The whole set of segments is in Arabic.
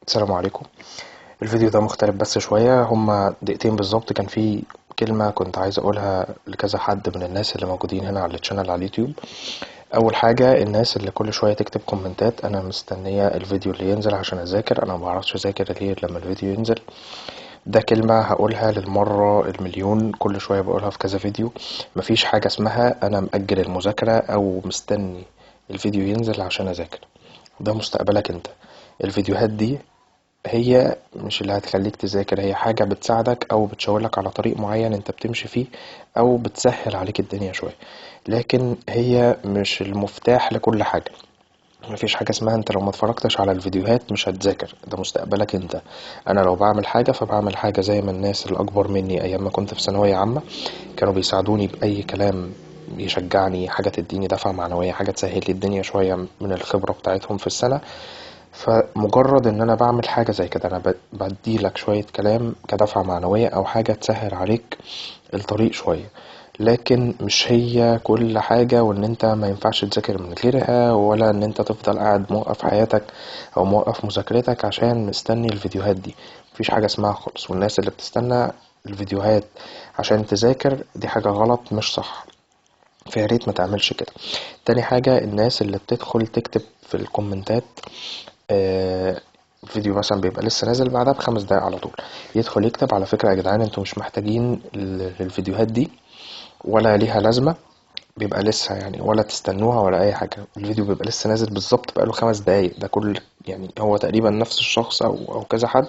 السلام عليكم. الفيديو ده مختلف بس شوية، هما دقيقتين بالظبط. كان في كلمة كنت عايز اقولها لكذا حد من الناس اللي موجودين هنا على الشانل على اليوتيوب. اول حاجة، الناس اللي كل شوية تكتب كومنتات انا مستنية الفيديو اللي ينزل عشان اذاكر، انا مبعرفش اذاكر غير لما الفيديو ينزل. ده كلمة هقولها للمرة المليون، كل شوية بقولها في كذا فيديو. مفيش حاجة اسمها انا مأجل المذاكرة او مستني الفيديو ينزل عشان اذاكر. ده مستقبلك انت. الفيديوهات دي هي مش اللي هتخليك تذاكر، هي حاجة بتساعدك او بتشاورلك على طريق معين انت بتمشي فيه، او بتسهل عليك الدنيا شوية. لكن هي مش المفتاح لكل حاجة. مفيش حاجة اسمها انت لو ما اتفرجتش على الفيديوهات مش هتذاكر، ده مستقبلك انت. انا لو بعمل حاجة فبعمل حاجة زي ما الناس الاكبر مني ايام ما كنت في ثانوية عامة كانوا بيساعدوني باي كلام، يشجعني، حاجة تديني دفعة معنوية، حاجة تسهل لي الدنيا شوية من الخبرة بتاعتهم في السنة. فمجرد ان انا بعمل حاجة زي كده انا بديلك شوية كلام كدفعة معنوية او حاجة تسهل عليك الطريق شوية. لكن مش هي كل حاجة، وان انت ما ينفعش تذاكر من غيرها، ولا ان انت تفضل قاعد موقف حياتك او موقف مذاكرتك عشان مستني الفيديوهات دي. مفيش حاجة اسمها خالص، والناس اللي بتستنى الفيديوهات عشان تذاكر دي حاجة غلط مش صح. فيا ريت ما تعملش كده. تاني حاجة، الناس اللي بتدخل تكتب في الكومنتات آه، فيديو مثلا بيبقى لسه نازل بعدها ب5 دقايق على طول يدخل يكتب على فكرة يا جدعان انتوا مش محتاجين الفيديوهات دي ولا ليها لازمة. بيبقى لسه يعني ولا تستنوها ولا اي حاجة، الفيديو بيبقى لسه نازل بالظبط بقاله 5 دقايق. ده كل يعني هو تقريبا نفس الشخص او كذا حد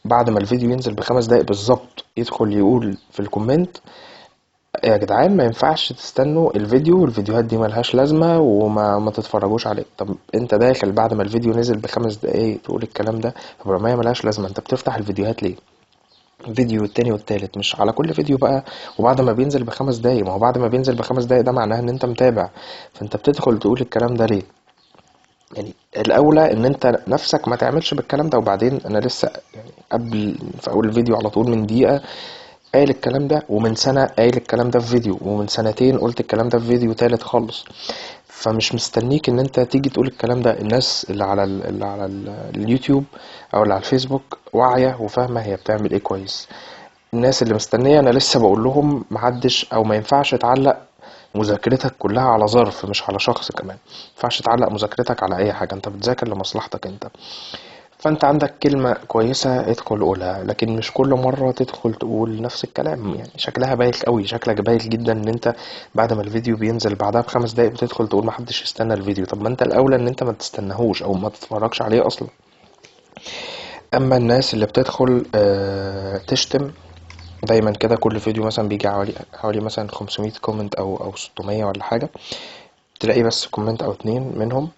بعد ما الفيديو ينزل ب5 دقايق بالظبط يدخل يقول في الكومنت يا جدعان ما ينفعش تستنوا الفيديو، الفيديوهات دي ملهاش لازمة وما ما تتفرجوش عليه. طب انت داخل بعد ما الفيديو نزل ب5 دقايق تقول الكلام ده؟ طب لما هي ملهاش لازمة انت بتفتح الفيديوهات ليه؟ الفيديو التاني والتالت مش على كل فيديو بقى. وبعد ما بينزل ب5 دقايق، ما هو بعد ما بينزل ب5 دقايق ده معناه ان انت متابع، فانت بتدخل تقول الكلام ده ليه؟ يعني الاولى ان انت نفسك ما تعملش بالكلام ده. وبعدين انا لسه يعني قبل في اول الفيديو على طول من دقيقة قايل الكلام ده، ومن سنة قايل الكلام ده في فيديو، ومن سنتين قلت الكلام ده في فيديو تالت خالص. فمش مستنيك ان انت تيجي تقول الكلام ده. الناس اليوتيوب او اللي على الفيسبوك واعية وفاهمة هي بتعمل ايه كويس. الناس اللي مستنية انا لسه بقول لهم محدش او ما ينفعش تعلق مذاكرتك كلها على ظرف مش على شخص كمان. ما ينفعش تعلق مذاكرتك على اي حاجة، انت بتذاكر لمصلحتك انت. فانت عندك كلمة كويسة ادخل قولها، لكن مش كل مرة تدخل تقول نفس الكلام. يعني شكلها بايخ قوي، شكلك بايخ جدا ان انت بعد ما الفيديو بينزل بعدها ب5 دقايق بتدخل تقول محدش يستنى الفيديو. طب ما انت الاولى ان انت ما تستناهوش او ما تتفرجش عليه اصلا. اما الناس اللي بتدخل تشتم دايما كده، كل فيديو مثلا بيجي حوالي مثلا 500 كومنت او 600 ولا حاجة، تلاقي بس كومنت او اتنين منهم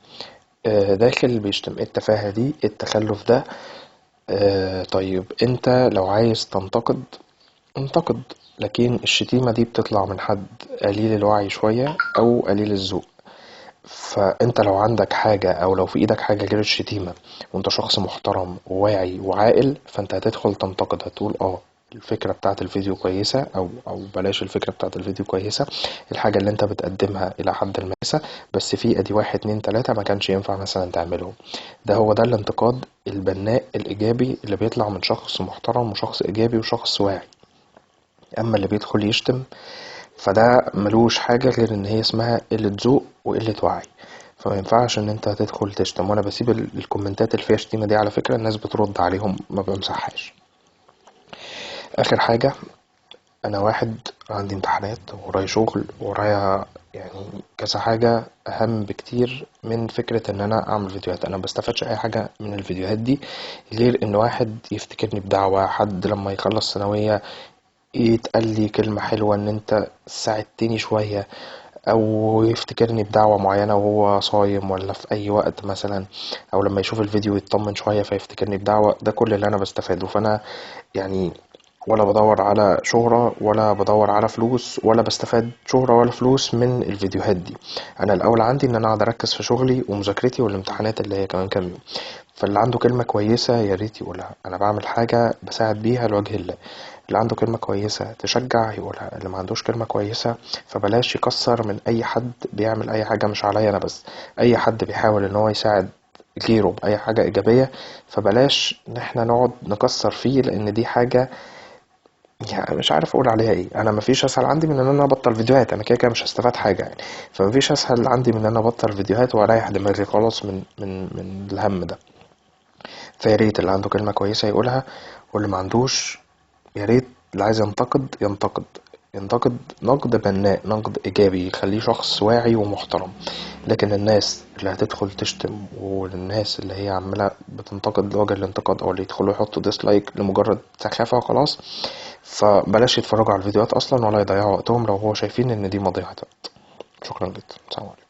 داخل بيشتم. ايه التفاهة دي؟ ايه التخلف ده؟ طيب انت لو عايز تنتقد انتقد، لكن الشتيمة دي بتطلع من حد قليل الوعي شوية او قليل الذوق. فانت لو عندك حاجة او لو في ايدك حاجة غير الشتيمة وانت شخص محترم وواعي وعاقل، فانت هتدخل تنتقد، هتقول الفكرة بتاعت الفيديو كويسة او بلاش الفكرة بتاعت الفيديو كويسة، الحاجة اللي انت بتقدمها الى حد ما كويسة، بس في ادي 1 2 3 ما كانش ينفع مثلا تعملهم. هو ده الانتقاد البناء الايجابي اللي بيطلع من شخص محترم وشخص ايجابي وشخص واعي. اما اللي بيدخل يشتم فده ملوش حاجة غير ان هي اسمها قلة ذوق وقلة وعي. فما ينفعش ان انت تدخل تشتم. وانا بسيب الكومنتات اللي فيها شتيمة دي على فكرة الناس بترد عليهم ما بمسحهاش. اخر حاجة، انا واحد عندي امتحانات ورايا شغل ورايا يعني كذا حاجة اهم بكتير من فكرة ان انا اعمل فيديوهات. انا بستفادش اي حاجة من الفيديوهات دي غير ان واحد يفتكرني بدعوة، حد لما يخلص ثانوية يتقال لي كلمة حلوة ان انت ساعدتني شوية، او يفتكرني بدعوة معينة وهو صايم ولا في اي وقت مثلا، او لما يشوف الفيديو يطمن شوية فيفتكرني بدعوة. ده كل اللي انا بستفاده. فانا يعني ولا بدور على شهرة ولا بدور على فلوس ولا بستفاد شهرة ولا فلوس من الفيديوهات دي. انا الاول عندي ان انا اقعد اركز في شغلي ومذاكرتي والامتحانات اللي هي كمان كام يوم. فاللي عنده كلمة كويسة يا ريت يقولها، انا بعمل حاجة بساعد بيها لوجه الله. اللي عنده كلمة كويسة تشجع يقولها، اللي ما عندوش كلمة كويسة فبلاش يكسر من اي حد بيعمل اي حاجة، مش عليا انا بس، اي حد بيحاول ان هو يساعد غيره بأي حاجة إيجابية. فبلاش إن احنا نقعد نكسر فيه، لأن دي حاجة يعني مش عارف اقول عليها ايه. انا مفيش اسهل عندي من ان انا ابطل فيديوهات، انا كده كده مش هستفاد حاجه يعني. فمفيش اسهل عندي من ان انا ابطل فيديوهات واريح دماغي خلاص من الهم ده. فيا ريت اللي عنده كلمه كويسه يقولها، واللي ما عندوش يا ريت اللي عايز ينتقد ينتقد، ينتقد نقد بناء، نقد ايجابي يخليه شخص واعي ومحترم. لكن الناس اللي هتدخل تشتم، والناس اللي هي عماله بتنتقد لوجه الانتقاد، او اللي يدخلوا يحطوا ديسلايك لمجرد سخافه وخلاص، فبلاش يتفرجوا على الفيديوهات اصلا ولا يضيعوا وقتهم لو هو شايفين ان دي مضيعة وقت. شكرا جدا، سلام عليكم.